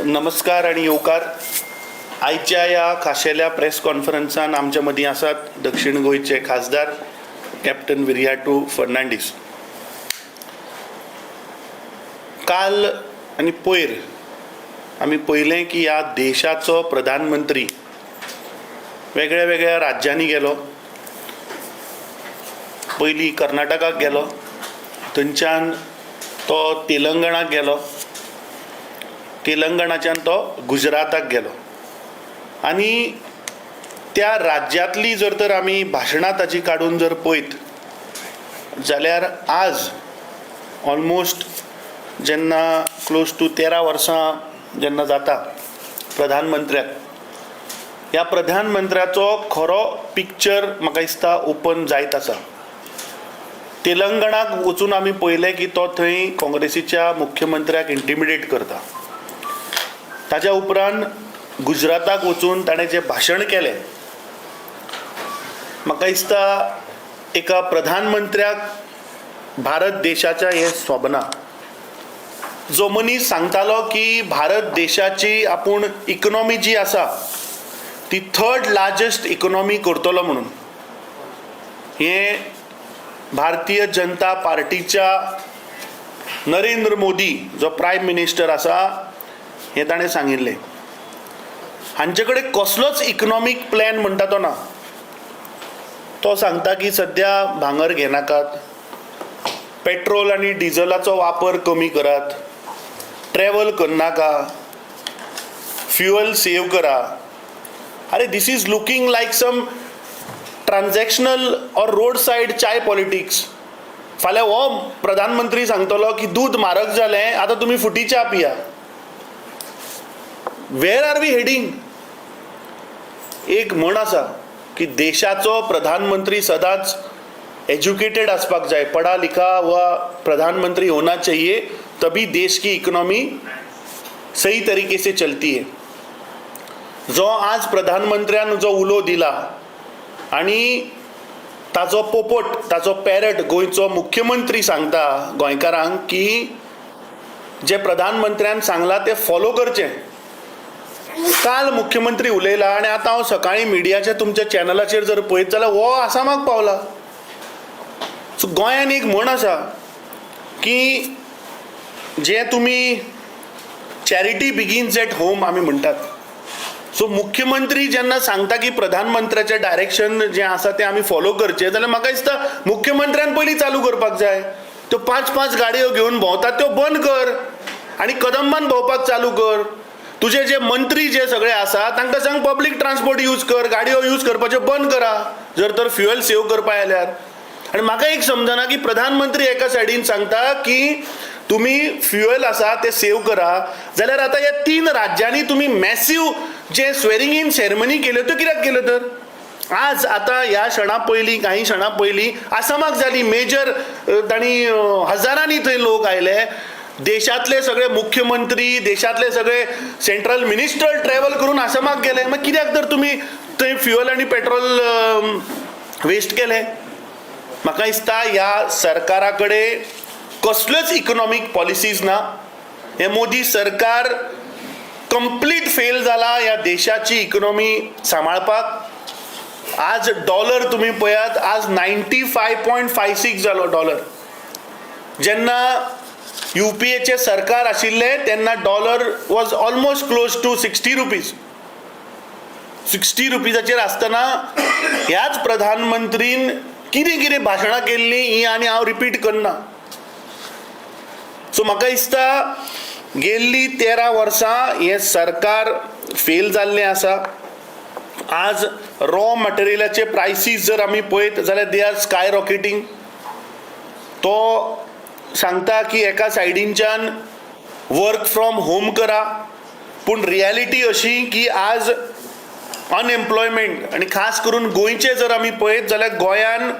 नमस्कार आणि येवकार. आयच्या या खाशेल्या प्रेस कॉन्फरन्सान आमच्या मदीं आसात दक्षिण गोंयचे खासदार कॅप्टन विर्याटू फर्नांडीस. काल आनी पयर आमी पळयलें की ह्या देशाचो प्रधानमंत्री वेगळ्या वेगळ्या राज्यांनी गेलो. पयलीं कर्नाटकाक गेलो, थंयच्यान तो तेलंगणाक गेलो, तेलंगणाच्यान तो गुजराताक गेलो. आनी त्या राज्यांतली जर तर आमी भाशणां ताची काडून जर पळयत जाल्यार आज ऑलमोस्ट जेन्ना क्लोज टू 13 वर्सां जेन्ना जाता प्रधानमंत्र्याक, ह्या प्रधानमंत्र्याचो खरो पिक्चर म्हाका दिसता ओपन जायत आसा. तेलंगणाक वचून आमी पळयलें की तो थंय काँग्रेसीच्या मुख्यमंत्र्याक इंटिमिडेट करता. ताच्या उपरांत गुजराताक वचून ताणें जें भाशण केलें, म्हाका दिसता एका प्रधानमंत्र्याक भारत देशाच्या हें स्वप्ना. जो मनीस सांगतालो की भारत देशाची आपूण इकॉनॉमी जी आसा ती 3rd लार्जस्ट इकॉनॉमी करतलो म्हणून, हें भारतीय जनता पार्टीच्या नरेंद्र मोदी जो प्रायम मिनिस्टर आसा हें ताणें सांगिल्लें. हांचे कडेन कसलोच इकॉनॉमीक प्लॅन म्हणटा तो ना. तो सांगता की सद्या भांगर घेनाकात, पेट्रोल आनी डिझलाचो वापर कमी करात, ट्रॅव्हल करनाका, फ्युअल सेव करा. अरे this is looking like some transactional or road side chai politics. फाल्यां हो प्रधानमंत्री सांगतलो की दूध म्हारग जालें, आतां तुमी फुटी च्या पिया. वेर आर वी हेडिंग? एक म्हण आसा की देशाचो प्रधानमंत्री सदांच एज्युकेटेड आसपाक जाय, पढ़ा लिखा हुआ प्रधानमंत्री होना चाहिए, तभी देश की इकॉनॉमी सही तरीके से चलती है. जो आज प्रधानमंत्र्यान जो उलो दिला आनी ताजो पोपट, ताजो पॅरट गोंयचो मुख्यमंत्री सांगता गोंयकारांक की जे प्रधानमंत्र्यान सांगलां तें फॉलो करचें. काल मुख्यमंत्री उलयला आनी आतां हांव सकाळीं मिडियाच्या तुमच्या चॅनलाचेर जर पळयत जाल्यार हो आसामाक पावला. सो गोंयान एक म्हण आसा की जे तुमी चॅरिटी बिगिन्स एट होम आमी म्हणटात. सो मुख्यमंत्री जेन्ना सांगता की प्रधानमंत्र्याचें डायरेक्शन जें आसा तें आमी फॉलो करचें, जाल्यार म्हाका दिसता मुख्यमंत्र्यान पयलीं चालू करपाक जाय. त्यो 5-5 गाडयो घेवन भोंवतात त्यो बंद कर आनी कदंबान भोंवपाक चालू कर. तुजे जे मंत्री जे सगळे आसा तांकां सांग पब्लीक ट्रान्सपोर्ट यूज कर, गाडयो यूज करपाचे बंद करा जर तर फ्युअल सेव करपा आयल्यार. आनी म्हाका एक समजना की प्रधानमंत्री एका सायडीन सांगता की तुमी फ्युअल आसा ते सेव करा, जाल्यार आतां ह्या 3 राज्यांनी तुमी मॅसिव्ह जे स्वेरिंग इन सेरेमनी केल्यो त्यो कित्याक केल्यो तर? आज आतां ह्या क्षणा पयलीं काही क्षणां पयलीं आसामाक जाली मेजर, तांणी हजारांनी थंय लोक आयले. देशातले सगळे मुख्यमंत्री, देशातले सगळे सेंट्रल मिनिस्टर ट्रॅव्हल करून आसामाक गेले. मग कित्याक तर तुमी थंय फ्युअल आनी पेट्रोल वेस्ट केले? म्हाका दिसता ह्या सरकारा कडेन कसल्योच इकॉनॉमीक पॉलिसीज ना. हे मोदी सरकार कंप्लीट फेल जाला ह्या देशाची इकॉनॉमी सांबाळपाक. आज डॉलर तुमी पळयात, आज 95.56 जालो डॉलर. जेन्ना UPAचे सरकार आशिल्लें तेन्ना dollar was almost close to 60 rupees. 60 रुपीजाचेर आसतना ह्याच प्रधानमंत्रीन कितें कितें भाशणां केल्लीं ही आनी हांव रिपीट करना. सो म्हाका दिसता गेल्लीं 13 वर्सां हें सरकार फेल जाल्लें आसा. आज रॉ मटेरियलाचे प्रायसीस जर आमी पळयत जाल्यार दे आर स्काय रॉकेटिंग. तो सांगता की एका सायडीनच्यान वर्क फ्रॉम होम करा, पूण रियलिटी अशी की आज अनएम्प्लॉयमेंट आनी खास करून गोंयचे जर आमी पळयत जाल्यार गोंयान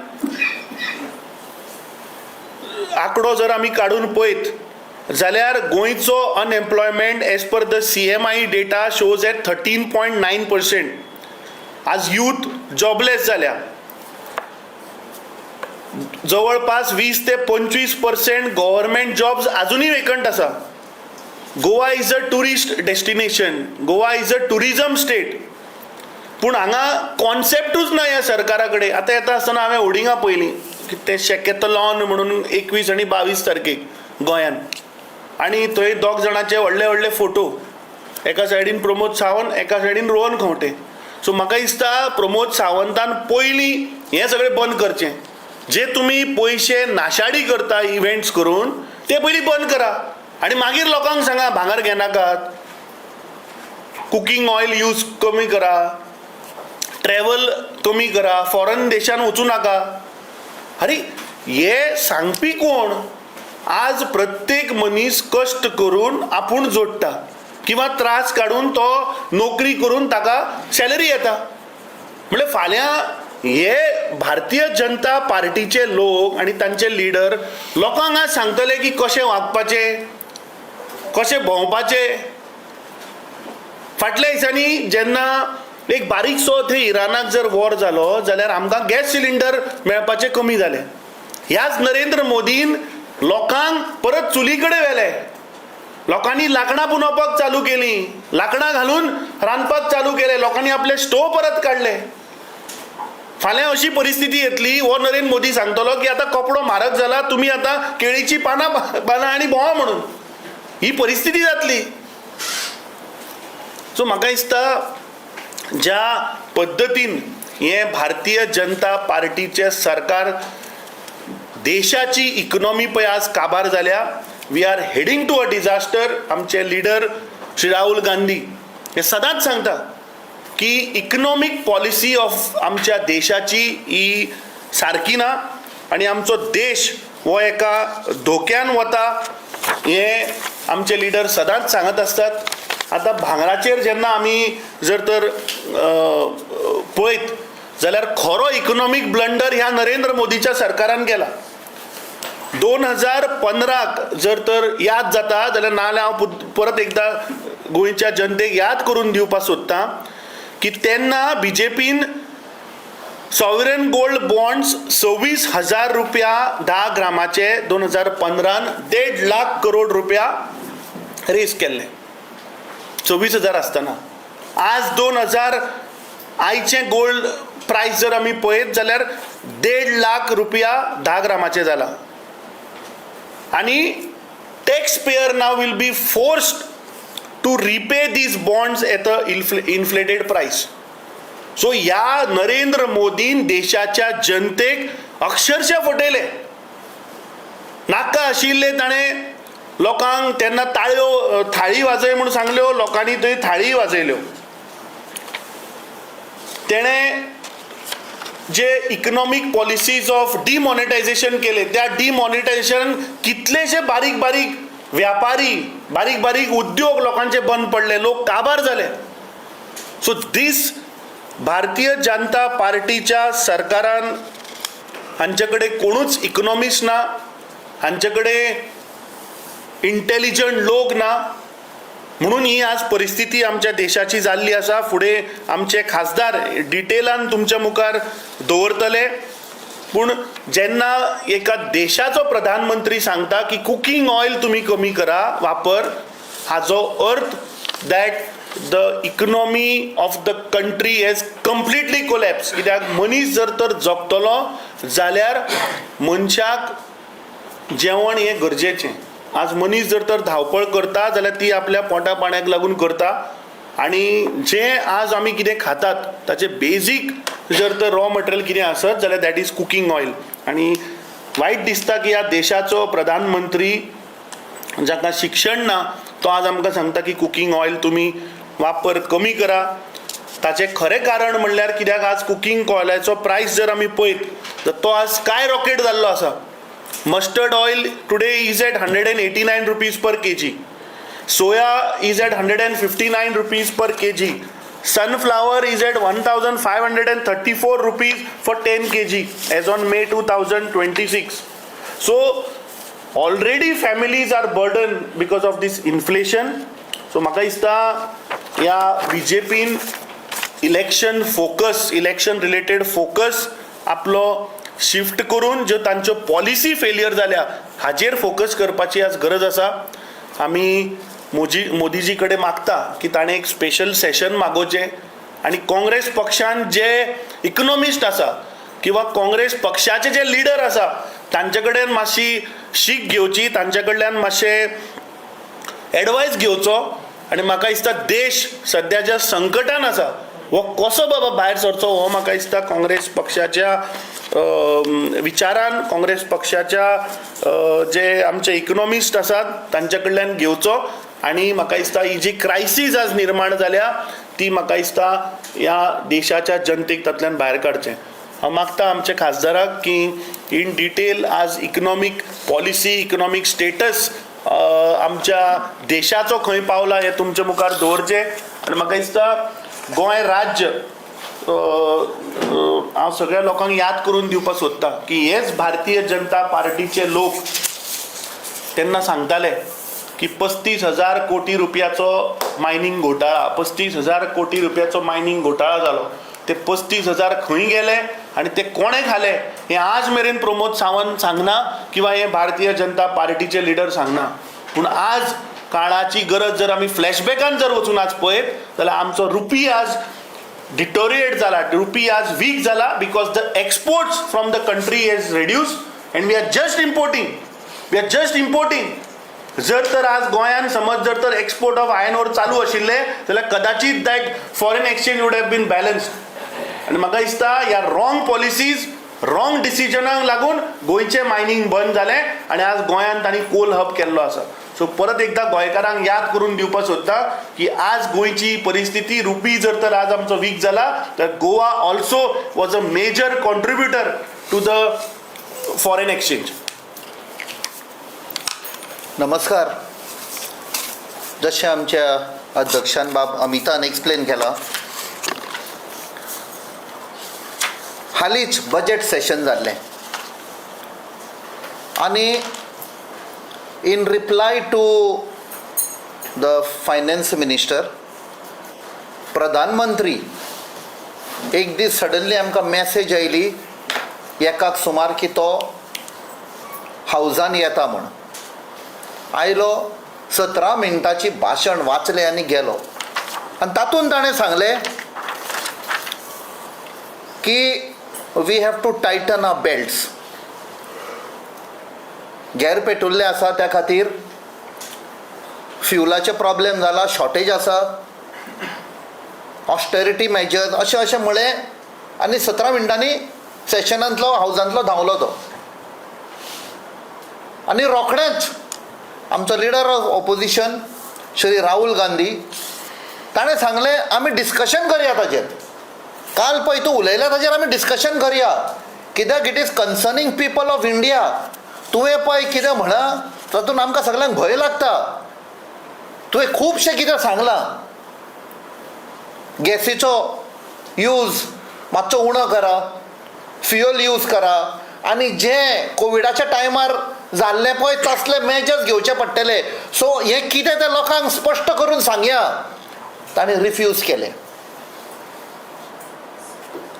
आंकडो जर आमी काडून पळयत जाल्यार गोंयचो unemployment as per the CMI data shows at 13.9%. आज यूथ जॉबलेस जाल्या. जवळपास 20 ते 25% गव्हर्नमेंट जॉब्स अजूनही वेकंट आसा. Goa is a tourist destination, Goa is a tourism state, पूण हांगा कॉन्सेप्टूच ना ह्या सरकारा कडेन. आतां येता आसतना हांवें होर्डिंगां पयलीं की ते शेकेतलॉन म्हणून 21 आनी 22 तारखेक गोंयान, आनी थंय दोग जाणांचे व्हडले व्हडले फोटो, एका सायडीन प्रमोद सावंत, एका सायडीन रोहन खंवटे. सो म्हाका दिसता प्रमोद सावंतान पयलीं हें सगळें बंद करचें. जे तुमी पयशे नाशाडी करता इव्हेंट्स करून ते पयलीं बंद करा, आनी मागीर लोकांक सांगा भांगर घेनाकात, कुकिंग ऑयल यूज कमी करा, ट्रॅव्हल कमी करा, फॉरेन देशान वचूं नाका. अरे हे सांगपी कोण? आज प्रत्येक मनीस कश्ट करून आपूण जोडटा किंवा त्रास काडून तो नोकरी करून ताका सॅलरी येता. म्हणजे फाल्यां हे भारतीय जनता पार्टीचे लोक आनी तांचे लिडर लोकांक आज सांगतले की कशें वागपाचें, कशें भोंवपाचें. फाटल्या दिसांनी जेन्ना एक बारीकसो थंय इराणाक जर वॉर जालो जाल्यार आमकां गॅस सिलिंडर मेळपाचें कमी जालें. ह्याच नरेंद्र मोदीन लोकांक परत चुली कडेन व्हेले. लोकांनी लांकडां पुंजोवपाक चालू केलीं, लांकडां घालून रांदपाक चालू केलें, लोकांनी आपले स्टोव परत काडले. फाल्यां अशी परिस्थिती येतली, हो नरेंद्र मोदी सांगतलो की आतां कपडो म्हारग जाला, तुमी आतां केळीची पानां बांदा आनी भोंवा म्हणून. ही परिस्थिती जातली. सो म्हाका दिसता ज्या पद्दतीन हे भारतीय जनता पार्टीचे सरकार देशाची इकॉनॉमी पळय आज काबार जाल्या, we are heading to a disaster. आमचे लिडर श्री राहुल गांधी हे सदांच सांगता की इकॉनॉमिक पॉलिसी ऑफ आमच्या देशाची ही सारकी ना आनी आमचो देश हो एका धोक्यान वता. हे आमचे लिडर सदांच सांगत असतात. आतां भांगराचेर जेन्ना आमी जर तर पळयत जाल्यार खरो इकॉनॉमिक ब्लंडर ह्या नरेंद्र मोदीच्या सरकारान केला. 2015 जर तर याद जाता जाल्यार नाल्यार हांव परत एकदां गोंयच्या जनतेक याद करून दिवपाक सोदतां की तेन्ना बीजेपीन सॉवरेन गोल्ड बॉन्ड्स 26,000 रुपया 10 ग्रामाचे 2015 1.5 लाख करोड रुपया रेज केल्ले. 26,000 आसतना आज 2000 आयचे गोल्ड प्रायस जर आमी पळयत जाल्यार 1.5 लाख रुपया 10 ग्रामाचे जाला. आनी tax payer now will be forced to repay these bonds at a inflated price. So ह्या नरेंद्र मोदीन देशाच्या जनतेक अक्षरशः फटयले. नाका आशिल्ले ताणें लोकांक तेन्ना थाळी वाजय म्हणून सांगल्यो, लोकांनी थंय थाळी वाजयल्यो. तेणें जे इकॉनॉमिक पॉलिसीज ऑफ डिमॉनिटायझेशन केले, त्या डिमॉनिटायझेशन कितलेशे बारीक बारीक व्यापारी, बारीक बारीक उद्योग लोकांचे बंद पडले, लोक काबार झाले. सो दीस भारतीय जनता पार्टीच्या सरकारान हांचे कडेन कोणूच इकॉनॉमिस्ट ना, हांचे कडेन इंटेलिजंट लोक ना, म्हणून ही आज परिस्थिती आमच्या देशाची जाल्ली आसा. फुडें आमचे खासदार डिटेलान तुमच्या मुखार दवरतले. पूण जेन्ना एका देशाचो प्रधानमंत्री सांगता की कुकिंग ऑयल तुमी कमी करा वापर, हाचो अर्थ that the economy of the country has completely collapse. कित्याक मनीस जर तर जगतलो जाल्यार मनशाक जेवण हें गरजेचें. आज मनीस जर तर धांवपळ करता जाल्यार ती आपल्या पोटा पाण्याक लागून करता, आनी जे आज आमी कितें खातात ताचे बेजीक जर तर रॉ मटेरियल कितें आसत जाल्यार दॅट इज कुकिंग ऑयल. आनी वायट दिसता की ह्या देशाचो प्रधानमंत्री जाका शिक्षण ना तो आज आमकां सांगता की कुकिंग ऑयल तुमी वापर कमी करा. ताचें खरें कारण म्हणल्यार कित्याक आज कुकिंग ऑयलाचो प्रायस जर आमी पळयत तर तो आज स्काय रॉकेट जाल्लो आसा. Mustard oil today is at 189 rupees per kg. Soya is at 159 rupees per kg. Sunflower is at 1,534 rupees for 10 kg as on May 2026. So already families are burdened because of this inflation. So म्हाका दिसता ह्या BJPन election related focus आपलो shift करून ज्यो तांच्यो policy failure जाल्या हाचेर focus करपाची आज गरज आसा. आमी मोदीजी कडे मागता की ताणें एक स्पेशल सेशन मागोवचें आनी काँग्रेस पक्षान जे इकनॉमिस्ट आसा किंवा काँग्रेस पक्षाचे जे लिडर आसा तांचे कडेन मातशी शीक घेवची, तांचे कडल्यान मातशें एडवायस घेवचो आनी म्हाका दिसता देश सद्या ज्या संकटान आसा हो कसो बाबा भायर सरचो हो म्हाका दिसता काँग्रेस पक्षाच्या विचारान, काँग्रेस पक्षाच्या जे आमचे इकनॉमिस्ट आसात तांचे कडल्यान घेवचो आनी म्हाका दिसता ही जी क्रायसीस आज निर्माण जाल्या ती म्हाका दिसता ह्या देशाच्या जनतेक तातूंतल्यान भायर काडचें. हांव मागता आमच्या खासदाराक की इन डिटेल आज इकनॉमीक पॉलिसी, इकनॉमीक स्टेटस आमच्या देशाचो खंय पावला हें तुमच्या मुखार दवरचें. आनी म्हाका दिसता गोंय राज्य हांव सगळ्या लोकांक याद करून दिवपाक सोदता की हेच भारतीय जनता पार्टीचे लोक तेन्ना सांगताले की 35,000 कोटी रुपयाचो मायनींग घोटाळा, 35,000 कोटी रुपयाचो मायनींग घोटाळा जालो. ते 35,000 खंय गेले आनी ते कोणे खाले हें आज मेरेन प्रमोद सावंत सांगना किंवा हे भारतीय जनता पार्टीचे लिडर सांगना. पूण आज काळाची गरज जर आमी फ्लॅशबॅकान जर वचून आज पळयत जाल्यार आमचो रुपी आज डिटोरिएट जाला, रुपी आज वीक जाला because the exports from the country is reduced and we are just importing. जर तर आज गोंयान समज जर तर एक्सपोर्ट ऑफ आयर्न ओर चालू आशिल्ले जाल्यार कदाचित that foreign exchange would have been balanced. आनी म्हाका दिसता ह्या रॉंग पॉलिसीज, रॉंग डिसिजनाक लागून गोंयचें मायनींग बंद जालें आनी आज गोंयान तांणी कोल हब केल्लो आसा. सो परत एकदा गोंयकारांक याद करून दिवपाक सोदता की आज गोंयची परिस्थिती, रुपी जर तर आज आमचो वीक जाला तर Goa also was a major contributor to the foreign exchange. नमस्कार. जशें आमच्या अध्यक्षान बाब अमितान एक्सप्लेन केला, हालींच बजेट सेशन जाल्लें आनी in reply to the finance minister, प्रधानमंत्री एक दीस सडनली आमकां मॅसेज आयली एकाक सुमार की तो हावजान येता म्हण. आयलो, 17 मिनटाची भाशण वाचलें आनी गेलो. आनी तातूंत ताणें सांगलें की we have to tighten our belts. गैर पेट्रोल्ले आसा त्या खातीर फ्युलाचे प्रॉब्लेम जाला, शॉर्टेज आसा, ऑस्टेरिटी मेजर्स अशें अशें म्हळें आनी 17 मिनटांनी सेशनांतलो हावजांतलो धांवलो तो. आनी रोखडेंच आमचो leader of opposition Shri Rahul Gandhi ताणें सांगलें आमी डिस्कशन करया ताजेर. काल पळय तूं उलयल्या ताजेर आमी डिस्कशन करया कित्याक it is concerning people of India. तुवें पळय कितें म्हणा तातूंत आमकां सगळ्यांक भंय लागता. तुवें खुबशें कितें सांगलां. गॅसीचो यूज मातसो उणो करा, फ्युअल यूज करा आनी जे कोविडाच्या टायमार जाल्ले पळय तसले मेजर्स घेवचे पडटले. सो हें कितें तें लोकांक स्पश्ट करून सांगया. ताणें रिफ्यूज केलें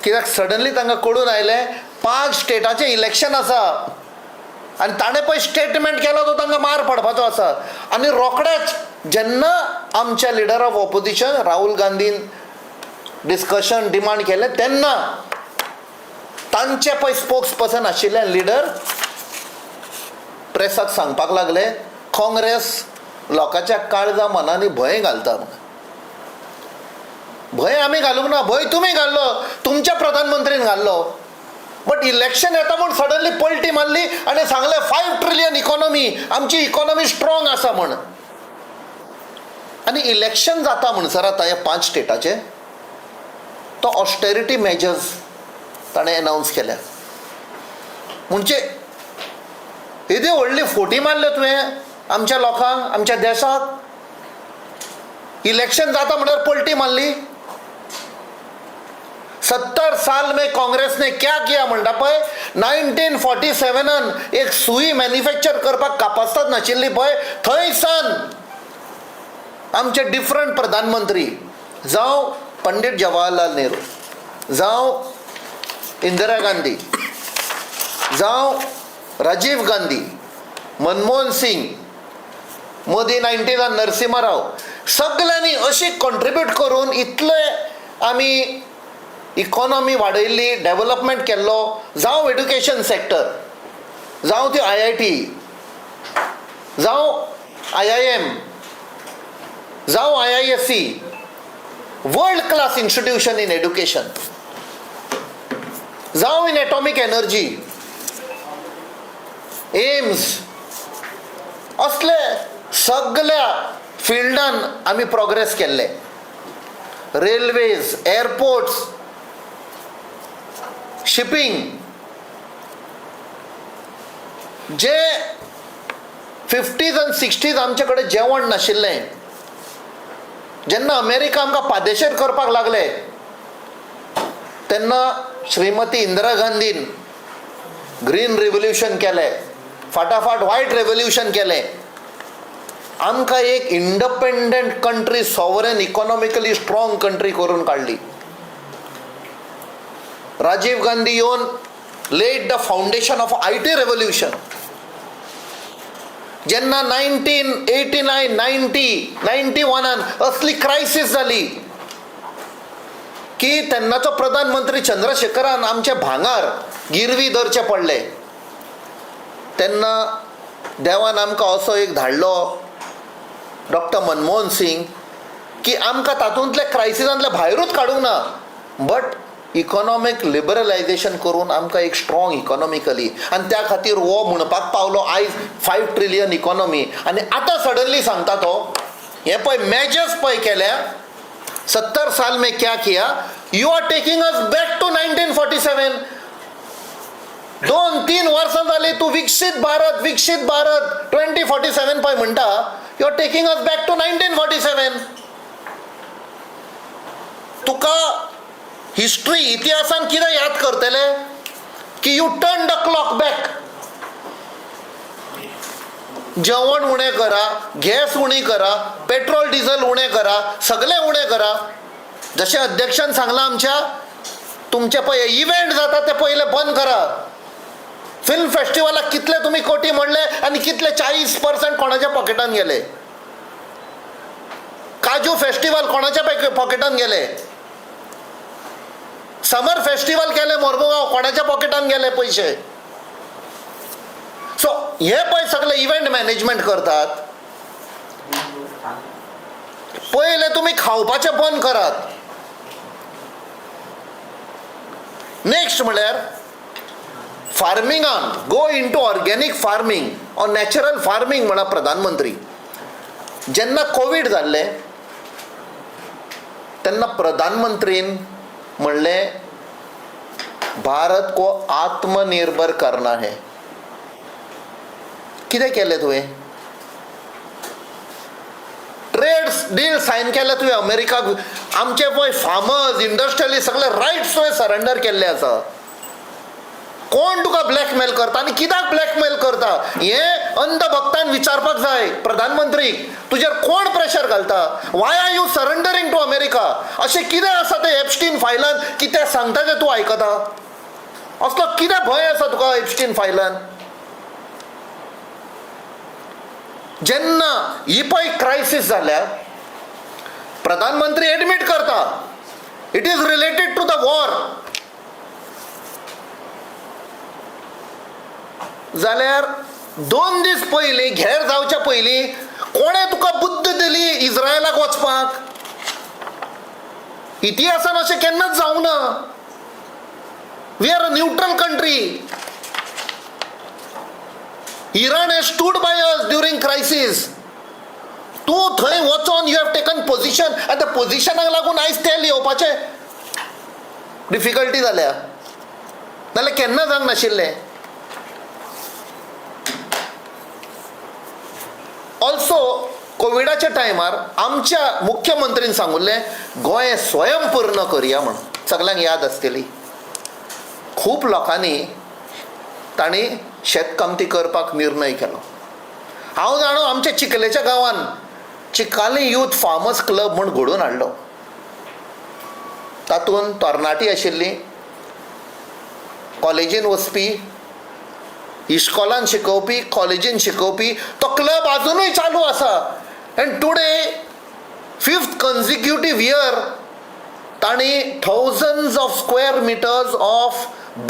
कित्याक सडनली तांकां कळून आयलें 5 स्टेटाचें इलेक्शन आसा आनी ताणें पळय स्टेटमेंट केलो तो तांकां मार पडपाचो आसा. आनी रोखडेच जेन्ना आमच्या leader of opposition Rahul Gandhian discussion demand केलें तेन्ना तांचे पळय स्पोक्स पर्सन आशिल्ले लिडर प्रेसाक सांगपाक लागले काँग्रेस लोकांच्या काळजा मनांनी भंय घालता म्हणून. भंय आमी घालूंक ना, भंय तुमी घाल्लो, तुमच्या प्रधानमंत्रीन घाल्लो. बट इलेक्शन येता म्हूण सडनली पलटी मारली आनी सांगलें 5 ट्रिलियन इकॉनॉमी, आमची इकॉनॉमी स्ट्रॉंग आसा म्हण. आनी इलेक्शन जाता म्हण सर आतां ह्या 5 स्टेटाचे तो ऑस्टेरिटी मेजर्स ताणें अनावन्स केल्या. म्हणजे येदी व्हडली फोटी मारल्यो तुवें आमच्या लोकांक, आमच्या देशाक. इलेक्शन जाता म्हणल्यार पलटी मारली. 70 साल में कांग्रेस ने क्या किया म्हणटा पळय. 1947 एक सुई मॅन्युफॅक्चर करपाक कापासतात नाशिल्ली पळय, थंयसान आमचे डिफरंट प्रधानमंत्री जावं पंडीत जवाहरलाल नेहरू, जावं इंदिरा गांधी, जावं राजीव गांधी, मनमोहन सिंग, मोदी 90s नरसिंह राव सगळ्यांनी अशी कॉन्ट्रिब्यूट करून इतले आमी इकॉनॉमी वाडयल्ली, डेव्हलपमेंट केल्लो, जावं एड्युकेशन सेक्टर, जावं ती IIT, जावं IIM, जावं IISc, world class institution in education, जावं इन एटॉमिक एनर्जी, एम्स, असले सगळ्या फिल्डान आमी प्रोग्रेस केल्ले. रेल्वेज, एअरपोर्ट्स, शिपिंग, जे 50s and 60s आमचे कडेन जेवण नाशिल्लें, जेन्ना अमेरिका आमकां पादेशेर करपाक लागले तेन्ना श्रीमती इंदिरा गांधीन ग्रीन रिव्होल्युशन केलें, फाटाफाट व्हायट रेव्होल्युशन केलें, आमकां एक independent country, sovereign, economically strong country करून काडली. राजीव गांधी येवन led the foundation of IT revolution. जेन्ना 1989, 90, 91 असली क्रायसीस जाली की तेन्नाचो प्रधानमंत्री चंद्रशेखरान आमचे भांगार गिरवी धरचे पडले, तेन्ना देवान आमकां असो एक धाडलो डॉक्टर मनमोहन सिंग की आमकां तातूंतले क्रायसिसांतले भायरूच काडूंक ना, बट इकॉनॉमिक लिबरलायझेशन करून आमकां एक स्ट्रॉंग इकॉनॉमिकली, आनी त्या खातीर हो म्हणपाक पावलो आयज 5 ट्रिलियन इकॉनॉमी. आनी आतां सडनली सांगता तो हे पळय मेजर्स पळय केल्या, 70 साल में क्या किया, you are taking us back to 1947. 2-3 वर्सां जाली तूं विकसीत भारत 2047 पळय म्हणटा, you are taking us back to 1947. तुका हिस्ट्री, इतिहासान कितें याद करतले की you turn the clock back. जेवण उणें करा, गॅस उणी करा, पेट्रोल डिझल उणें करा, सगळें उणें करा. जशें अध्यक्षान सांगलां आमच्या, तुमचे पळय इव्हेंट जाता ते पयले बंद करा. फिल्म फेस्टिवलाक कितले तुमी कोटी मोडले आनी कितले 40% कोणाच्या पॉकेटान गेले. काजू फेस्टिवल कोणाच्या पॉकेटान गेले. समर फेस्टिवल केले मोरमुगांव, कोणाच्या पॉकेटान गेले पयशे. सो हे पळय सगळे इव्हेंट मॅनेजमेंट करतात. पयले तुमी खावपाचें बंद करात. नेक्स्ट म्हळ्यार फार्मिंगान go into organic farming or natural farming म्हणा प्रधानमंत्री. जेन्ना कोविड जाल्ले तेन्ना प्रधानमंत्रीन म्हणलें भारत को आत्मनिर्भर करना है. कितें केलें तुवें? ट्रेड डील सायन केले तुवें अमेरिकाक. आमचे पळय फार्मर्स, इंडस्ट्रियलिस्ट सगळे रायट्स तुवें सरेंडर केल्ले आसा. कोण तुका ब्लॅकमेल करता आनी कित्याक ब्लॅकमेल करता हे अंधभक्तान विचारपाक जाय प्रधानमंत्रीक. तुजेर कोण प्रेशर घालता? Why are you surrendering to America? अशें कितें आसा ते एप्स्टीन फायलान की ते सांगता ते तूं आयकता? असलो कितें भंय आसा तुका एप्स्टीन फायलान? जेन्ना ही पळय क्रायसीस जाल्या प्रधानमंत्री एडमीट करता it is related to the war. जाल्यार 2 दीस पयलीं घेर जावच्या पयलीं कोणें तुका बुद्ध दिली इस्रायलाक वचपाक? इतिहासान अशें केन्नाच जावंक ना. We are a neutral country. Iran has stood by us during crisis. तूं थंय वचोन यू हॅव टेकन पोजिशन आनी त्या पोजिशनाक लागून आयज तेल येवपाचें डिफिकल्टी जाल्या. नाल्यार केन्ना जावंक नाशिल्लें. ऑल्सो कोविडाच्या टायमार आमच्या मुख्यमंत्रीन सांगुल्लें गोंय स्वयंपूर्ण करया म्हणून. सगळ्यांक याद आसतली. खूब लोकांनी तांणी शेतकामती करपाक निर्णय केलो. हांव जाणो आमच्या चिखलेच्या गांवान चिकाली यूथ फार्मर्स क्लब म्हूण घडोवन हाडलो. तातूंत तरणाटी आशिल्लीं, कॉलेजीन वचपी इश्कॉलान शिकोवपी कॉलेजीन शिकोवपी तो क्लब अजूनय चालू आसा and today 5th consecutive year तांणी thousands of square meters of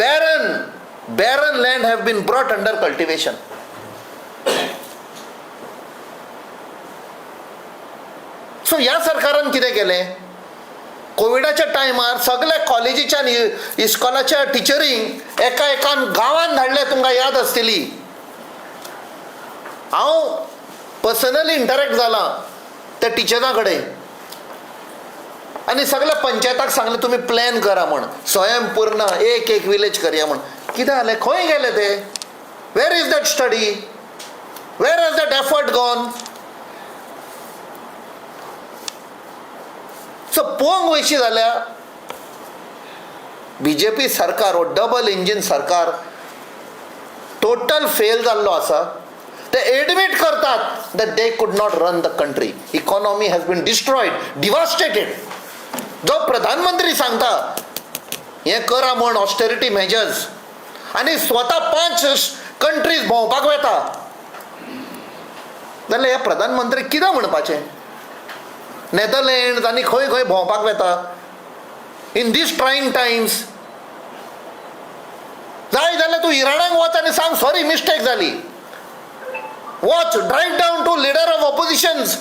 barren land have been brought under cultivation. So ह्या सरकारान कितें केलें? कोविडाच्या टायमार सगळ्या कॉलेजीच्या इस्कॉलाच्या टिचरींक एकान गांवांत धाडले. तुमकां याद आसतली, हांव पर्सनली इंटरेक्ट जालां त्या टिचरां कडेन आनी सगळ्या पंचायताक सांगलें तुमी प्लॅन करा म्हण, स्वयंपूर्ण एक विलेज करया म्हण. कितें जालें? खंय गेले ते? Where is that study? Where has that effort gone? So पळोवंक वयशी जाल्यार BJP सरकार हो डबल इंजीन सरकार टोटल फेल जाल्लो आसा. ते एडमीट करतात that they could not run the country. Economy has been destroyed, devastated. जो प्रधानमंत्री सांगता हें करा म्हण ऑस्टेरिटी मेजर्स आनी स्वता 5 कंट्रीज भोंवपाक वता, जाल्यार हे प्रधानमंत्री कितें म्हणपाचें? नेदरलँड्स आनी खंय खंय भोंवपाक वता इन दीस ट्रायिंग टायम्स. जाय जाल्यार तूं इराणाक वच आनी सांग सॉरी मिस्टेक जाली. Watch, drive down to leader of oppositions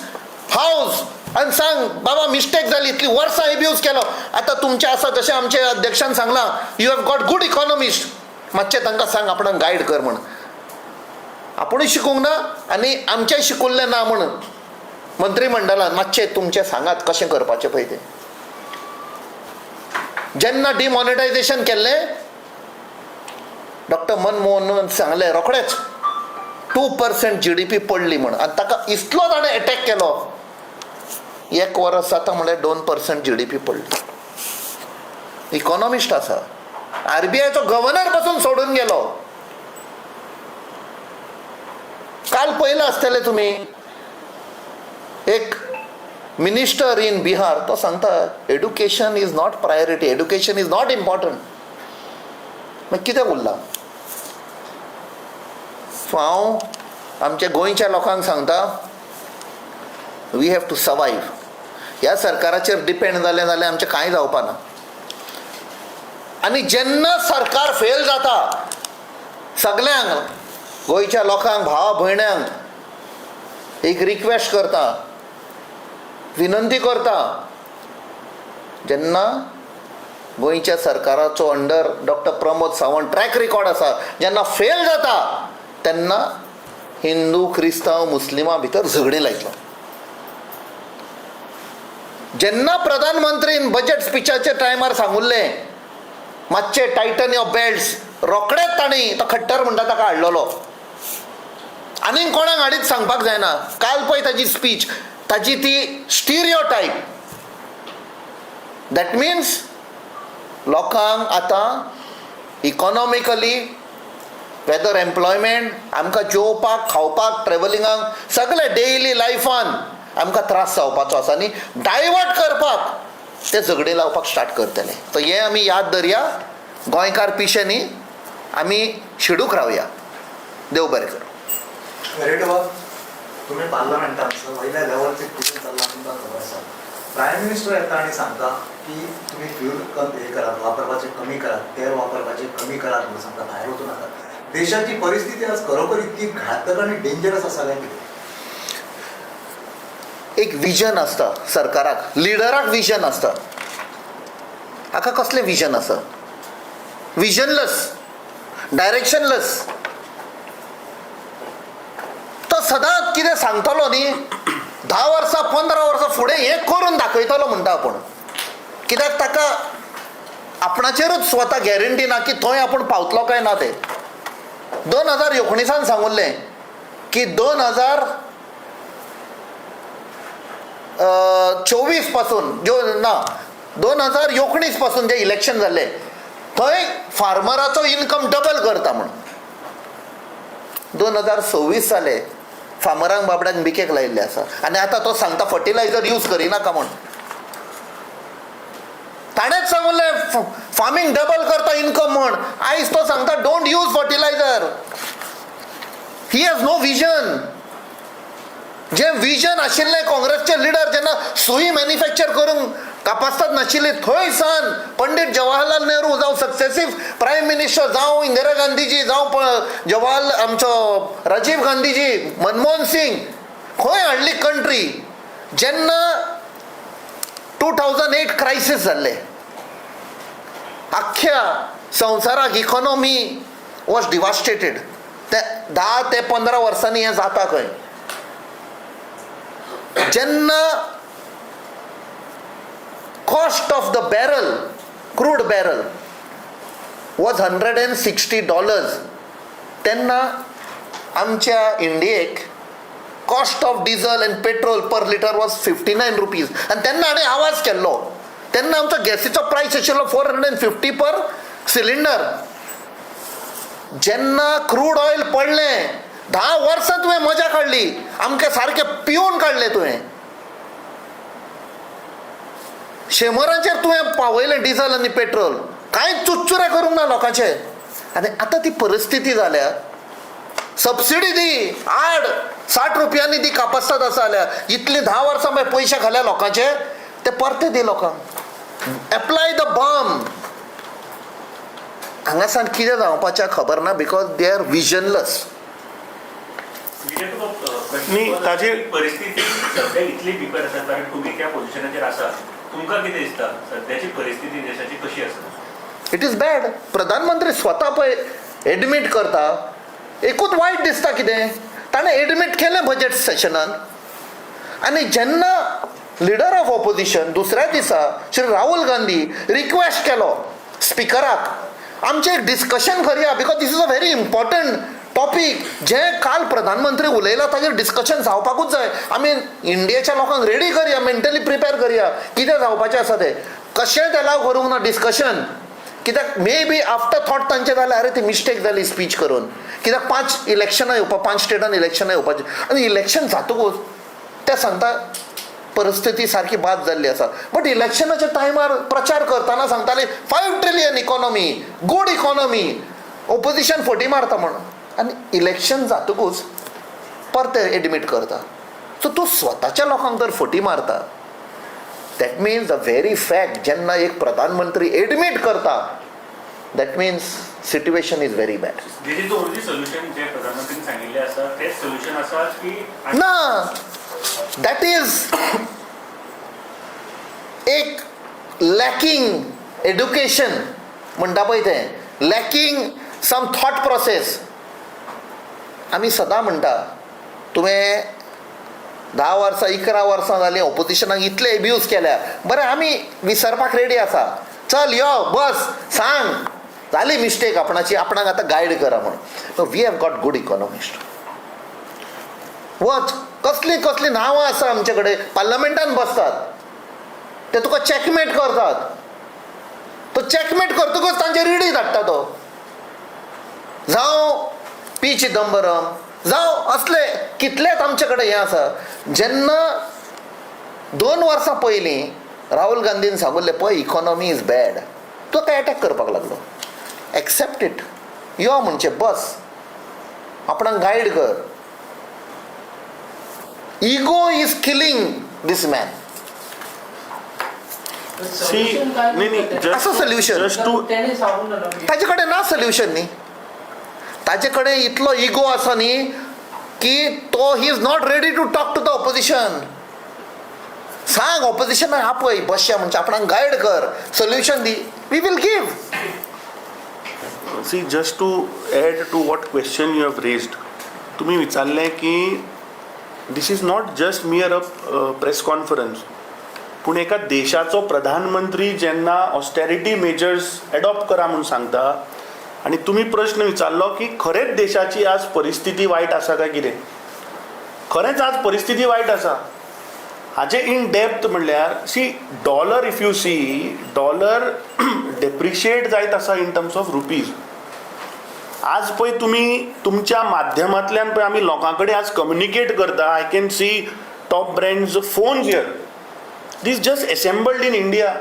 house आनी सांग बाबा मिस्टेक जाली, इतली वर्सां एब्यूज केलो. आतां तुमचें आसा जशें आमच्या अध्यक्षान सांगलां, you have got good economist, मातशें तांकां सांग आपणाक गायड कर म्हण. आपुणूय शिकूंक ना आनी आमचें शिकुल्लें ना म्हण मंत्रिमंडळान मातशें तुमचें सांगात कशें करपाचें पळय तें. जेन्ना डिमॉनिटायझेशन केल्लें, डॉक्टर मनमोहन सांगलें रोखडेंच 2% GDP पडली म्हण, आनी ताका इतलो ताणें अटॅक केलो. 1 वर्स जाता म्हणल्यार 2% GDP पडली. इकॉनॉमिस्ट आसा. RBIचो गव्हर्नर पासून सोडून गेलो. काल पळयलं आसतलें तुमी, एक मिनिस्टर इन बिहार तो सांगता education is not priority, education is not important. मागीर कितें उरलां? सो हांव आमच्या गोंयच्या लोकांक सांगता, वी हॅव टू सर्वायव. ह्या सरकाराचेर डिपेंड जालें जाल्यार आमचें कांय जावपा ना. आनी जेन्ना सरकार फेल जाता, सगळ्यांक गोंयच्या लोकांक, भावा भयण्यांक एक रिक्वेस्ट करता, विनंती करता, जेन्ना गोंयच्या सरकाराचो under doctor Pramod Sawant track record आसा, जेन्ना फेल जाता तेन्ना हिंदू क्रिस्तांव मुस्लिमां भितर झगडी लायतलो. जेन्ना प्रधानमंत्रीन बजेट स्पिचाच्या टायमार सांगुल्लें मातशें टायटन युअर बेल्ट्स, रोखडेंच तांणी तो खट्टर म्हणटा ताका हाडलेलो. आनीक कोणाक हाडीत सांगपाक जायना. काल पळय ताजी स्पीच, ताजी ती स्टिरियोटायप. दॅट मिन्स लोकांक आतां इकॉनॉमिकली, वेदर एम्प्लॉयमेंट, आमकां जेवपाक खावपाक ट्रॅव्हलिंगाक सगळे डेली लायफान आमकां त्रास जावपाचो आसा आनी डायवर्ट करपाक ते झगडी लावपाक स्टार्ट करतले. सो हें आमी याद धरया. गोंयकार पिशेनी आमी शिडूक रावया. देव बरें करूं. तुम्ही पार्लमेंटांचं वयल्या लेवलचे कितें चल्लां तुमकां खबर आसा. प्रायम मिनिस्टर येता आनी सांगता की तुमी फ्यूल हे करात, वापरपाचें कमी करात, तेल वापरपाचें कमी करात म्हणून सांगता, भायर वचूं नाकात. देशाची परिस्थिती आज खरोखर इतकी घातक आनी डेंजरस आसा काय कितें? एक विजन आसता सरकाराक, लिडराक विजन आसता. हाका कसलें विजन आसा? Visionless, directionless. तो सदांच कितें सांगतलो न्ही, 10 वर्सां 15 वर्सां फुडें हें करून दाखयतलो म्हणटा आपूण. कित्याक ताका आपणाचेरूच स्वता गॅरंटी ना की थंय आपूण पावतलो काय ना तें. 2019 सांगुल्लें की 2024 पासून 2019 पासून जे इलेक्शन जाल्ले थंय फार्मराचो इनकम डबल करता म्हण. 2026 जाले, फार्मरांक बाबड्यांक बिकेक लायिल्ले आसा आनी आतां तो सांगता फर्टिलायझर यूज करिनाका म्हण. ताणेंच सांगुल्लें फार्मींग डबल करता इनकम म्हण. आयज तो सांगता don't use fertiliser. He has no vision. जे विजन आशिल्ले काँग्रेसचे लिडर जेन्ना सुई मॅन्युफॅक्चर करूंक कापासतात नाशिल्ली, थंय सान पंडीत जवाहरलाल नेहरू जावं सक्सेसीव प्रायम मिनिस्टर, जावं इंदिरा गांधीजी, जावं आमचो राजीव गांधीजी, मनमोहन सिंग, खंय हाडली कंट्री. जेन्ना 2008 क्रायसीस जाल्ले, आख्ख्या संवसाराक इकॉनॉमी वॉज डिवास्टेटेड. ते 10 ते 15 वर्सांनी हें जाता खंय. जेन्ना cost of the barrel, crude barrel was $160, तेन्ना आमच्या इंडियेक cost of diesel and petrol per litre was 59 rupees. आनी तेन्ना हांवें आवाज केल्लो. तेन्ना आमचो गॅसीचो प्रायस आशिल्लो 450 पर सिलिंडर. जेन्ना क्रूड ऑयल पडलें, 10 वर्सां तुवें मजा काडली, आमकां सारकें पिवन काडलें तुवें. शेमरांचेर तुवें पावयलें डिझल आनी पेट्रोल, कांयच चुचुरे करूंक ना लोकांचे. आनी आतां ती परिस्थिती जाल्या, सबसिडी दी, 60 रुपयांनी दी कापासतात आसा जाल्यार, इतली 10 वर्सां मागीर पयशे घाल्या लोकांचे, ते परते दी लोकांक. Apply the bomb. हांगासान कितें जावपाचें खबर ना, बिकॉज दे आर विजनलेस. न्ही, ताजी परिस्थिती सध्या इतली बिकट आसा, कारण तुम्ही त्या पोझिशनाचेर आसा. तुमकां कितें दिसता सध्याची परिस्थिती देशाची कशी आसा? It is bad. प्रधानमंत्री स्वता पळय एडमीट करता. एकूच वायट दिसता कितें, ताणें एडमीट केलें बजेट सेशनान. आनी जेन्ना लिडर ऑफ ऑपोजिशन दुसऱ्या दिसा श्री राहुल गांधी रिक्वेस्ट केलो स्पिकराक, आमचें एक डिस्कशन करया, because this is a very important topic. जें काल प्रधानमंत्री उलयला ताजेर डिस्कशन जावपाकूच जाय. आमी इंडियेच्या लोकांक रेडी करया, मेंटली प्रिपेर करया, कितें जावपाचें आसा तें. कशेंच एलाव करूंक ना डिस्कशन. कित्याक मे बी आफ्टर थॉट तांचे जालें, अरे ती मिस्टेक जाली स्पीच करून. कित्याक 5 इलेक्शनां येवपाक, 5 स्टेटान इलेक्शनां येवपाचीं, आनी इलेक्शन जातकूच ते सांगता परिस्थिती सारकी बाद जाल्ली आसा. बट इलेक्शनाच्या टायमार प्रचार करतना सांगताले 5 trillion economy, good economy, opposition फटी मारता म्हणून. आनी इलेक्शन जातकूच परते एडमीट करता. सो तूं स्वताच्या लोकांक जर फटी मारता, that means the very fact जेन्ना एक प्रधानमंत्री एडमीट करता, that means situation is very bad. This is the only solution जे प्रधानमंत्र्यांनी सांगिल्लें आसा, तेच सोल्युशन आसा की ना, दॅट इज एक लॅकिंग एड्युकेशन म्हणटा पळय तें, लॅकिंग सम थॉट प्रोसेस. आमी सदां म्हणटा तुवें 10 वर्सां 11 वर्सां जालीं ऑपोजिशनाक इतले एब्यूज केल्या, बरें आमी विसरपाक रेडी आसा, चल यो बस सांग जाली मिस्टेक आपणाची, आपणाक आतां गायड करा म्हणून. We have got good economist. वच, कसली कसली नांवां आसा आमचे कडेन, पार्लमेंटान बसतात, ते तुका चॅकमेट करतात. तो चॅकमेट करतकच तांचे रिडी धाडटा तो. जावं पी चिदंबरम, जावं असले कितलेच आमचे कडेन हें आसा. जेन्ना 2 वर्सां पयलीं राहुल गांधीन सांगुल्लें पळय इकॉनॉमी इज बॅड, तो काय अटॅक करपाक लागलो. एक्सेप्ट इट, यो म्हणचे बस, आपणाक गायड कर. Ego is killing this man. असं सोल्युशन ताचे कडेन ना. सोल्युशन न्ही, ताचे कडेन इतलो इगो आसा न्ही की तो he is not ready to talk to the opposition. सांग ऑपोजिशन आपय बसया म्हणजे आपणाक गायड कर, सोल्युशन दी, we will give. See, just to add to what question you have raised, तुम्ही विचारलें की this is not just mere a press conference, पूण एका देशाचो प्रधानमंत्री जेन्ना ऑस्टेरिटी मेजर्स एडॉप्ट करा म्हणून सांगता, आणि तुम्ही प्रश्न विचारलो की खरेंच देशाची आज परिस्थिती वायट आसा काय कितें. खरेंच आज परिस्थिती वायट आसा. हाजे इन डेप्थ म्हणल्यार see, dollar if you see, dollar depreciate जायत आसा इन टर्म्स ऑफ रुपीज. आज पळय तुमी तुमच्या माध्यमांतल्यान पळय आमी लोकां कडेन आज कम्युनिकेट करता. I can see top brands phones here, these just assembled in India.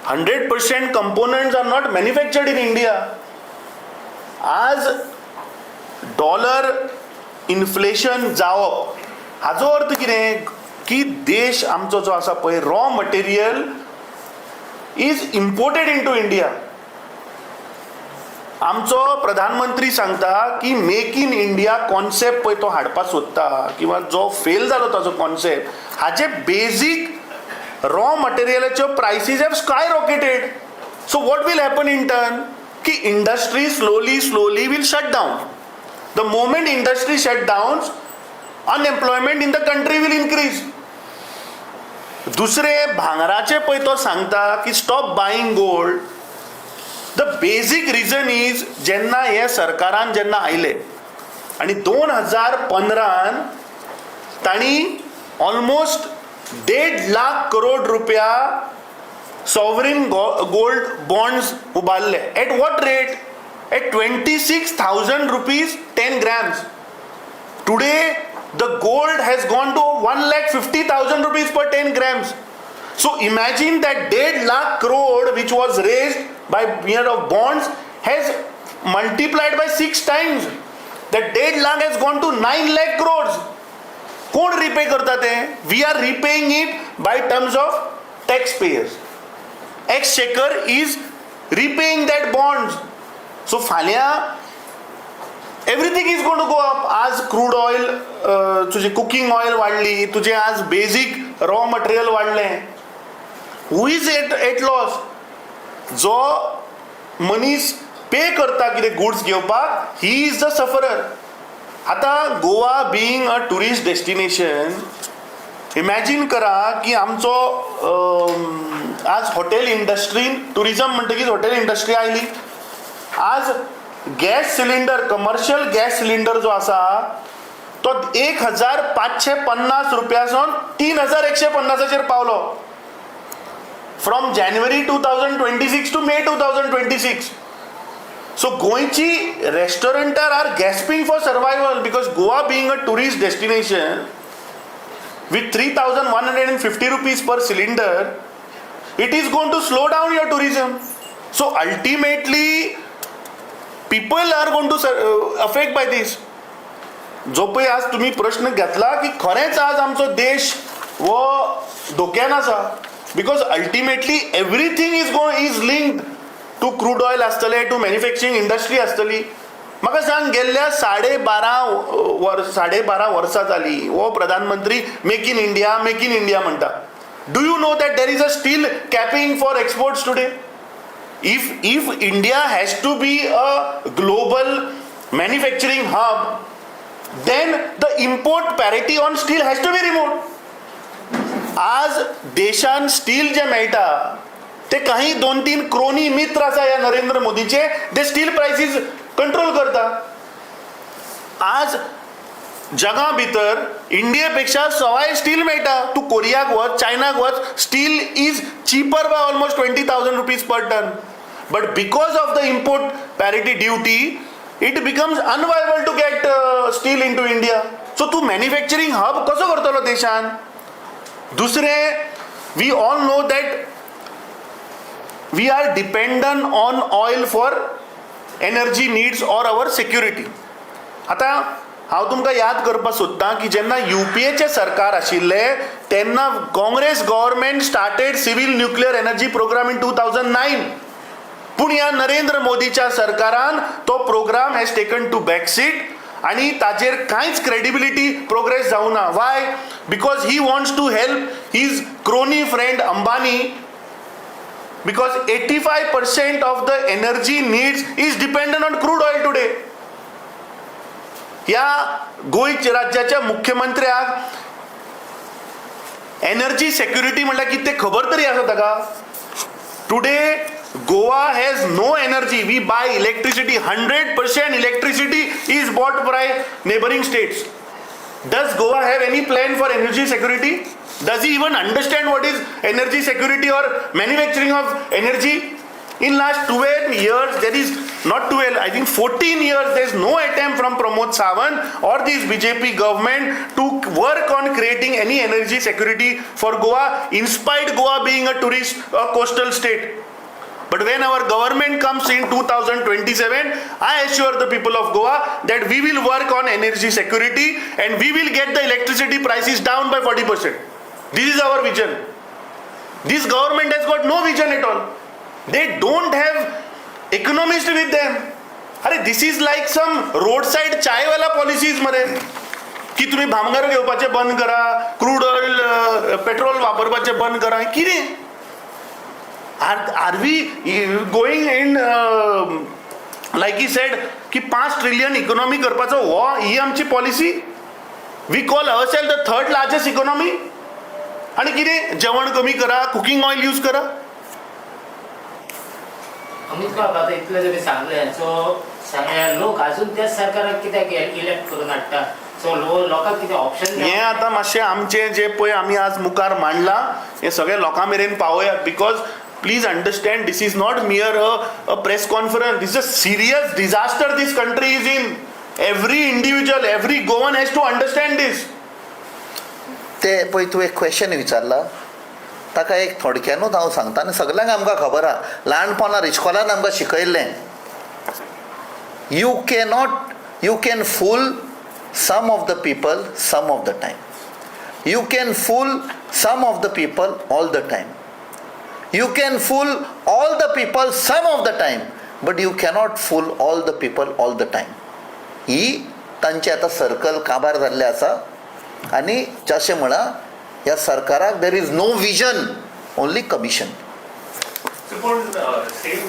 100% components are not manufactured in India. आज डॉलर इन्फ्लेशन जावप हाचो अर्थ कितें की देश आमचो जो आसा पळय raw material is imported into India. आमचो प्रधानमंत्री सांगता की मेक इन इंडिया कॉन्सेप्ट पळय तो हाडपाक सोदता किंवा जो फेल जालो ताचो कॉन्सेप्ट हाचे बेजीक रॉ मटेरियलाच्यो prices have sky rocketed. So what will happen in turn की industry slowly will shut down. The moment industry shut down unemployment in the country will increase. दुसरे भांगराचे पळय तो सांगता की stop buying gold. The basic reason is जेन्ना हे सरकारान जेन्ना आयले आनी 2015 तांणी ऑलमोस्ट 1.5 लाख करोड रुपया सॉवरीन गोल्ड बॉन्ड्स उबारले. At what rate? At 26,000 rupees 10 grams. Today the gold has gone to 1,50,000 rupees per 10 grams. So imagine that 1.5 lakh crore which was raised by mere of bonds has multiplied by 6 times. That 1.5 lakh has gone to 9 lakh crores. कोण repay करता ते? We are repaying it by terms of taxpayers. Exchequer is repaying that bonds. So फाल्यां everything is going to go up. आज crude oil तुझे cooking oil वाडली, तुझे आज basic raw material वाडलें. Who is at loss? जो मनीस पे करता कितें गुड्स घेवपाक ही इज द सफरर. आतां Goa being a tourist destination, imagine करा की आमचो आज हॉटेल इंडस्ट्री, टुरिजम म्हणटकीच हॉटेल इंडस्ट्री आयली. आज gas cylinder, commercial gas cylinder जो आसा तो 1,550 रुपयासून 3,150 पावलो. From January 2026 to May 2026. So गोंयची रेस्टॉरंटार are gasping for survival because Goa being a tourist destination with 3,150 rupees per cylinder, it is going to slow down your tourism. So ultimately people are going to affect by this. जो पळय आज तुम्ही प्रश्न घेतला की खरेंच आज आमचो देश वो धोक्यान आसा because ultimately everything is linked to crude oil आसतले, टू मॅन्युफॅक्चरिंग इंडस्ट्री आसतली. म्हाका सांग, गेल्ल्या 12.5 वर्सां जाली हो प्रधानमंत्री मेक इन इंडिया म्हणटा. Do you know that there is a steel capping for exports today? If India has to be a global manufacturing hub, then the import parity on steel has to be removed. आज देशान steel जे मेळटा ते काही 2-3 crony मित्र आसा ह्या नरेंद्र मोदीचे, ते स्टील प्रायसीस कंट्रोल करता. आज जगा भितर इंडिये सवाय स्टील मेळटा. तूं कोरियाक वच, चायनाक वच, steel is cheaper by almost 20,000 rupees per ton. But because of the import parity duty, it becomes unviable to get steel into India. So तूं manufacturing hub कसो करतलो देशान? दुसरे, we all know that we are dependent on oil for energy needs or our security. आता हांव तुमकां याद करपाक सोदतां की जेन्ना UPAचे सरकार आशिल्ले तेन्ना Congress government started civil nuclear energy programme in 2009. पूण ह्या नरेंद्र मोदीच्या सरकारान तो programme has taken to backseat आणि ताजेर कांयच क्रेडिबिलिटी प्रोग्रेस जावना. Why? Because he wants to help his crony friend Ambani. Because 85% of the energy needs is dependent on crude oil today. ह्या गोंय राज्याच्या मुख्यमंत्र्याक एनर्जी सेक्युरिटी म्हणल्यार कितें तें खबर तरी आसा ताका? Today Goa has no energy. We buy electricity. 100% electricity is bought by neighboring states. Does Goa have any plan for energy security? Does he even understand what is energy security or manufacturing of energy? In last 12 years, there is not 12, I think 14 years, there is no attempt from Pramod Sawant or this BJP government to work on creating any energy security for Goa, in spite Goa being a coastal state. But when our government comes in 2027, I assure the people of Goa that we will work on energy security and we will get the electricity prices down by 40%. This is our vision. This government has got no vision at all. They don't have economists with them. This is like some roadside Chaiwala policies मरे की तुम्ही भांगार घेवपाचे बंद करा, crude oil petrol वापरपाचे बंद करा. कितें are we going in like he said की 5 ट्रिलियन इकॉनॉमी करपाचो हो ही आमची policy. We call ourselves the third largest economy. आणि कितें जेवण कमी करा, कुकिंग ऑयल यूज करा. अमित बाबा आता इतले जरी सांगले सो लोक अजून त्याच सरकाराक कित्याक इलेक्ट करून हाडटा. सो लोकांक कितें ऑप्शन हें आतां मातशें आमचें जें पळय आमी आज मुखार मांडलां हें सगळें लोकां मेरेन पावयात. Because please understand this is not mere a press conference. This is a serious disaster this country is in. Every individual, every Goan has to understand this. ते पळय तूं एक क्वेश्चन विचारला ताका एक थोडक्यानूच हांव सांगता आनी सगळ्यांक आमकां खबर आहा. ल्हानपणां इस्कॉलान आमकां शिकयल्लें you can fool some of the people some of the time. You can fool some of the people all the time. You can fool all the people some of the time, but you cannot fool all the people all the time. ही तांचे आता circle काबार जाल्ले आसा आनी जशें म्हणा ह्या सरकाराक there is no vision, only commission. पूण सेम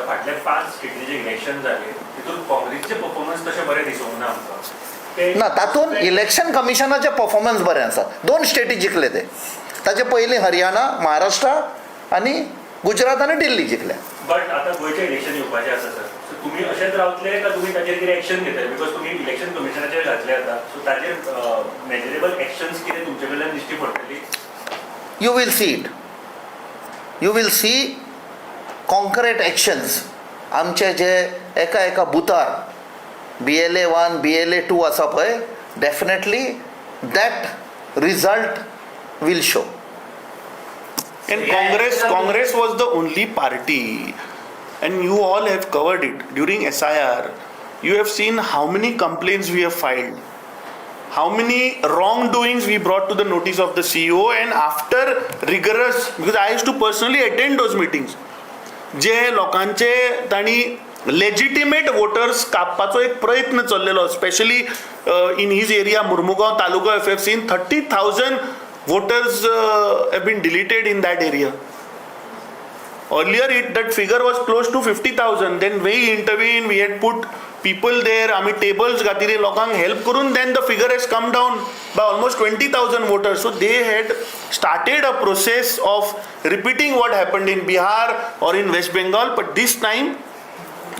फाटल्या 5 स्टेटीचे जे इलेक्शन जाले तितून काँग्रेसचे परफॉर्मन्स तशे बरे दिसूंक ना आमकां. ना तातूंत इलेक्शन कमिशनाचे परफॉर्मन्स बरें आसा. 2 स्टेटी जिखले ते. ताचे पयलीं हरियाणा, महाराष्ट्र आनी गुजरात आनी दिल्ली जिखल्या. बट आतां गोंयचें इलेक्शन येवपाचें आसा सर. सो तुमी अशेंच रावतले काय तुमी ताचेर कितें एक्शन घेतले? बिकॉज तुमी इलेक्शन कमिशनाचेर घातले आतां. सो ताचेर मेजरेबल एक्शन्स कितें तुमचे कडल्यान दिश्टी पडटली? You will see it. You will see concrete actions. आमचे जे एका बुथार BLA 1, BLA 2 आसा पळय, definitely that result will show. And Congress was the only party, and you all have covered it during SIR. You have seen how many complaints we have filed, how many wrongdoings we brought to the notice of the CEO, and after rigorous, because I used to personally attend those meetings, जे लोकांचे तांणी legitimate voters कापपाचो एक प्रयत्न चल्लेलो, specially in his area Mormugao taluka. If you have seen 30,000 voters have been deleted in that area. Earlier that figure was close to 50,000. Then we intervened, we had put people there, आमी tables घातिले लोकांक help करून, then the figure has come down by almost 20,000 voters. So they had started a process of repeating what happened in Bihar or in West Bengal. But this time,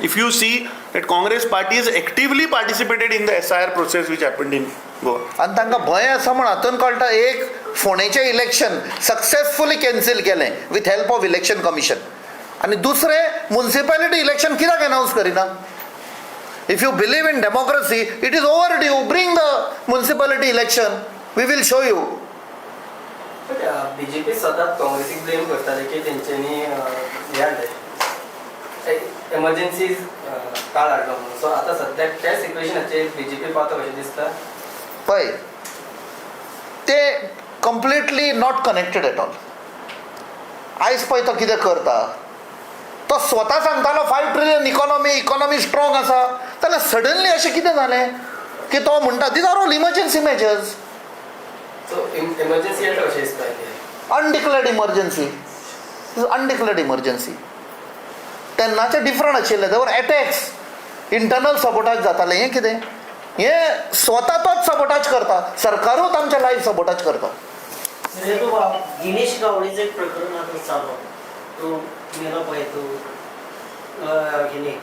if you see that Congress party has actively participated in the SIR process which happened in Goa. आनी तांकां भंय आसा म्हण हातून कळटा. एक फोंडेचें election successfully cancel केलें with help of election commission. आनी दुसरें म्युनिसिपॅलिटी इलेक्शन कित्याक अनावन्स करिना? If you believe in democracy, it is overdue. Bring the municipality election, we will show you. BJP सदांच काँग्रेसीक ब्लेम करताले की तेंच्यांनी हे हाडले एमर्जन्सी काळ हाडलो म्हणून. सो आतां सद्याक त्या सिच्युएशनाचेर बीजेपी पावता कशें दिसता? पळय, ते completely not connected at all. आयज पळय तो कितें करता, तो स्वता सांगतालो 5 ट्रिलियन इकॉनॉमी स्ट्रॉंग आसा, जाल्यार सडनली अशें कितें जालें की तो म्हणटा these are all emergency measures. So emergency येता कशें दिसता? अनडिक्लेअर्ड इमर्जन्सी. तेन्नाचे डिफरंट आशिल्ले. देवर अटॅक्स, इंटरनल सबोटाज जाताले. हें कितें? हें स्वता तोच सबोटाज करता. सरकारूच आमचे लायफ सबोटाज करता. गिरीश गावडेचं एक प्रकरण आता चालू, तो मेला पळय, तो हेने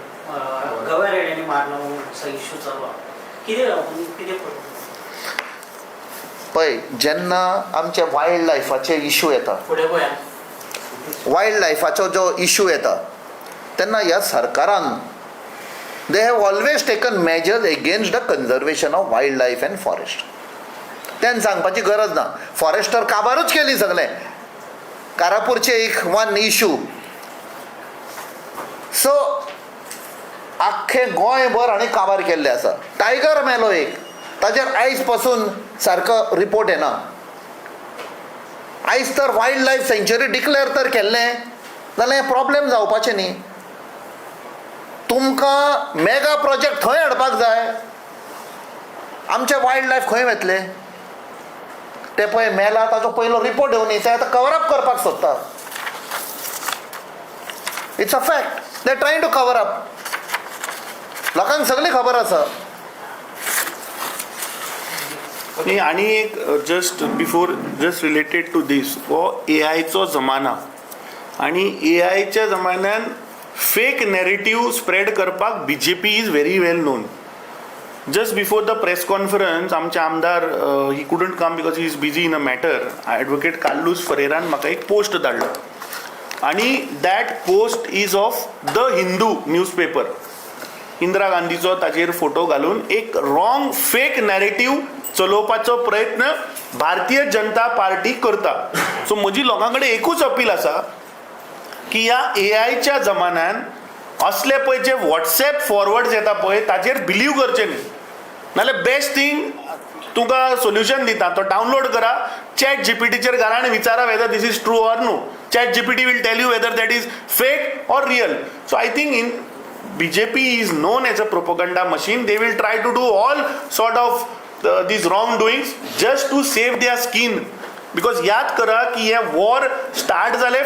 गव्या रेड्यांनी मारला म्हणून असा इश्यू चालू आहे. कितें पळय, जेन्ना आमचे वायल्ड लायफाचे इश्यू येता, फुडें पळया वायल्ड लायफाचो जो इश्यू येता, तेन्ना ह्या सरकारान they have always taken measures against the conservation of wildlife and forest. तें सांगपाची गरज ना. फॉरेस्टर काबारूच केली सगळें. कारापूरचे एक वन इश्यू सो आख्खे गोंयभर हांणी काबार केल्ले आसा. टायगर मेलो एक, ताचेर आयज पासून सारको रिपोर्ट येना. आयज तर वायल्ड लायफ सँच्युरी डिक्लेअर तर केल्लें जाल्यार हें प्रॉब्लेम जावपाचें न्ही. तुमकां मेगा प्रोजेक्ट थंय हाडपाक जाय, आमचे वायल्ड लायफ खंय वतले? ते पळय मेला ताचो पयलो रिपोर्ट येवन ते आतां कवर अप करपाक सोदता. It's a fact. They trying to cover up. लोकांक सगळी खबर आसा. आणि एक just before just related to this, हो एआयचो जमाना आणि एआयच्या जमान्यान फेक नॅरेटिव्ह स्प्रेड करपाक BJP is very well known. Just before the press conference आमचे आमदार he couldn't come because he is busy in a matter. Advocate Carlos फरेरान म्हाका एक पोस्ट धाडलो आणि that post is of the Hindu newspaper. Indira गांधीचो ताचेर photo घालून एक रॉंग फेक नॅरेटिव्ह चलोवपाचो प्रयत्न भारतीय जनता पार्टी करता. सो म्हजी लोकां कडेन एकूच अपील आसा की ह्या एआयच्या जमान्यान असले पळय जे व्हॉट्सॅप फॉरवर्ड्स येता पळय ताचेर बिलीव करचें न्ही. नाल्यार बेस्ट थिंग तुका सोल्युशन दिता, तो डावनलोड करा, चॅट जीपीटीचेर घाला आनी विचारा whether this is true or no. Chat GPT will tell you whether that is fake or real. So I think in BJP is known as a propaganda machine. They will try to do all sort of these wrongdoings just to save their skin. Because याद करा की हे war start जाले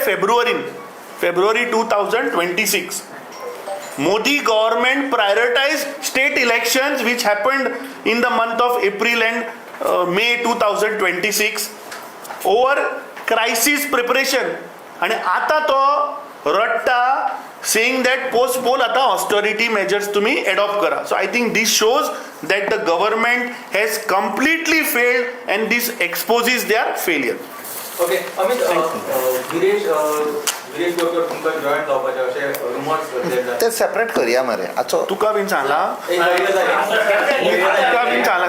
February 2026. Modi government prioritized state elections which happened in the month of April and May 2026 over crisis preparation. आणि आता तो रडटा saying that postpone आता austerity measures तुम्ही adopt करा. So I think this shows that the government has completely failed and this exposes their failure. Okay Amit, Girish Borkar तुमकां join जावपाचें अशें रुमर्स करतात. ते सेपरेट करया मरे. आचो तुका बीन सांगला काय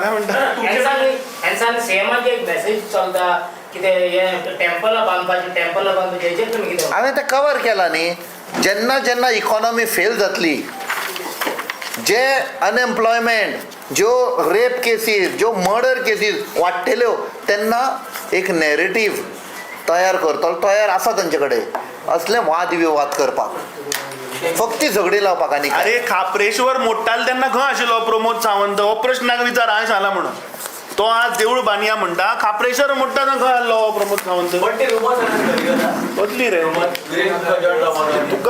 म्हणटा सेमाची एक मेसेज चलता कितें टेम्पलां बांदपाचें हेजेर तुमी कितें? हांवें तें कवर केलां न्ही. जेन्ना जेन्ना इकॉनॉमी फेल जातली, जे अनएम्प्लॉयमेंट, ज्यो रेप केसीस, ज्यो मर्डर केसीस वाडटल्यो, तेन्ना एक नॅरेटीव तयार करतलो. तयार आसा तांचे कडेन असले वाद विवाद करपाक, फक्त झगडी लावपाक. आनी अरे खापरेश्वर मोडटाले तेन्ना खंय आशिल्लो प्रमोद सावंत? हो प्रश्नाक विचार हांवें सांगला म्हणून. तो आज देऊळ बांदया म्हणटा, खापरेश्वर मोडटा खंय आसलो प्रमोद सावंत? पण ते रुमर्स बदली रे. गिरीश तुमकां जॉईन जावपाक